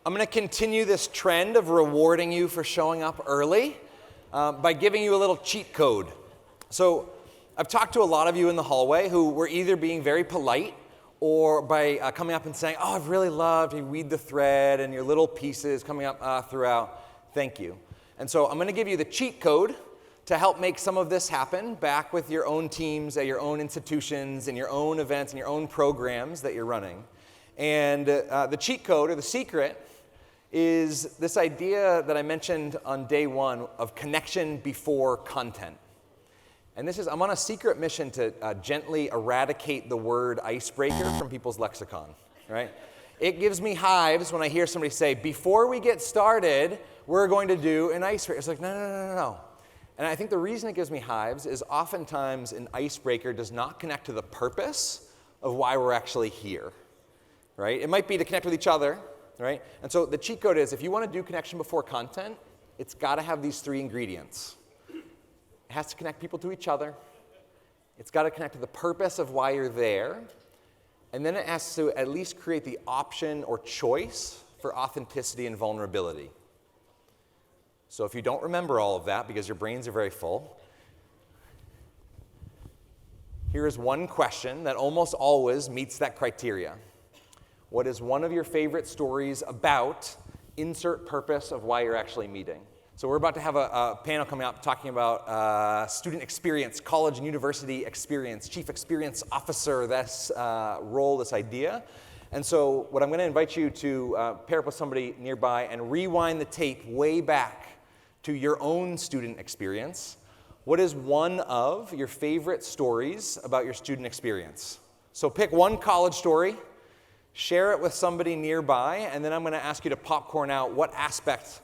I'm going to continue this trend of rewarding you for showing up early by giving you a little cheat code. So I've talked to a lot of you in the hallway who were either being very polite or by coming up and saying, oh, I've really loved, you weed the thread and your little pieces coming up throughout. Thank you. And so I'm going to give you the cheat code to help make some of this happen back with your own teams at your own institutions and your own events and your own programs that you're running. And the cheat code or the secret is this idea that I mentioned on day one of connection before content. And this is, I'm on a secret mission to gently eradicate the word icebreaker from people's lexicon, right? It gives me hives when I hear somebody say, before we get started, we're going to do an icebreaker. It's like, no. And I think the reason it gives me hives is oftentimes an icebreaker does not connect to the purpose of why we're actually here, right? It might be to connect with each other, right? And so the cheat code is, if you want to do connection before content, it's got to have these three ingredients. It has to connect people to each other. It's got to connect to the purpose of why you're there. And then it has to at least create the option or choice for authenticity and vulnerability. So if you don't remember all of that because your brains are very full, here is one question that almost always meets that criteria. What is one of your favorite stories about insert purpose of why you're actually meeting? So we're about to have a panel coming up talking about student experience, college and university experience, chief experience officer, this role, this idea. And so what I'm going to invite you to pair up with somebody nearby and rewind the tape way back to your own student experience. What is one of your favorite stories about your student experience? So pick one college story, share it with somebody nearby, and then I'm going to ask you to popcorn out what aspect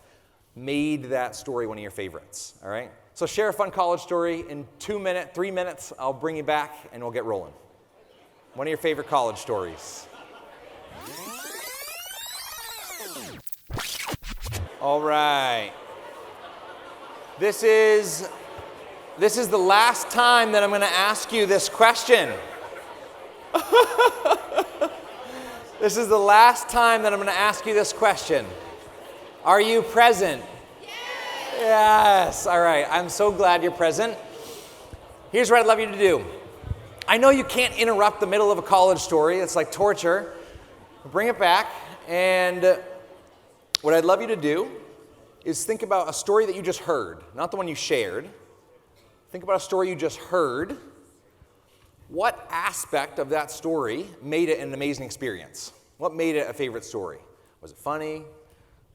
made that story one of your favorites, all right? So share a fun college story. In 3 minutes, I'll bring you back and we'll get rolling. One of your favorite college stories. All right. This is the last time that I'm going to ask you this question. This is the last time that I'm going to ask you this question. Are you present? Yes. All right. I'm so glad you're present. Here's what I'd love you to do. I know you can't interrupt the middle of a college story. It's like torture. Bring it back. And what I'd love you to do is think about a story that you just heard, not the one you shared. Think about a story you just heard. What aspect of that story made it an amazing experience? What made it a favorite story? Was it funny?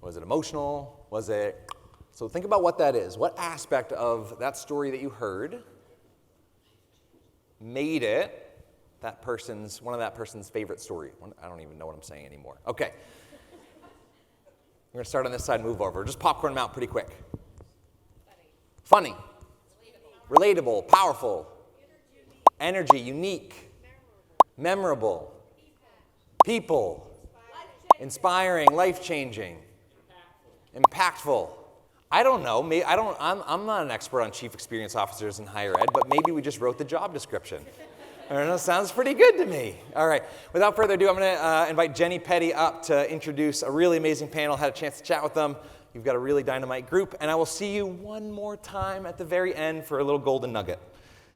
Was it emotional? So think about what that is. What aspect of that story that you heard made it one of that person's favorite story? I don't even know what I'm saying anymore. Okay. We're going to start on this side and move over. Just popcorn them out pretty quick. Funny. Relatable. Powerful. Energy. Unique. Memorable. People. Inspiring. Life-changing. Impactful. I don't know. I'm not an expert on chief experience officers in higher ed, but maybe we just wrote the job description. I don't know, sounds pretty good to me. All right, without further ado, I'm going to invite Jenny Petty up to introduce a really amazing panel. Had a chance to chat with them. You've got a really dynamite group, and I will see you one more time at the very end for a little golden nugget.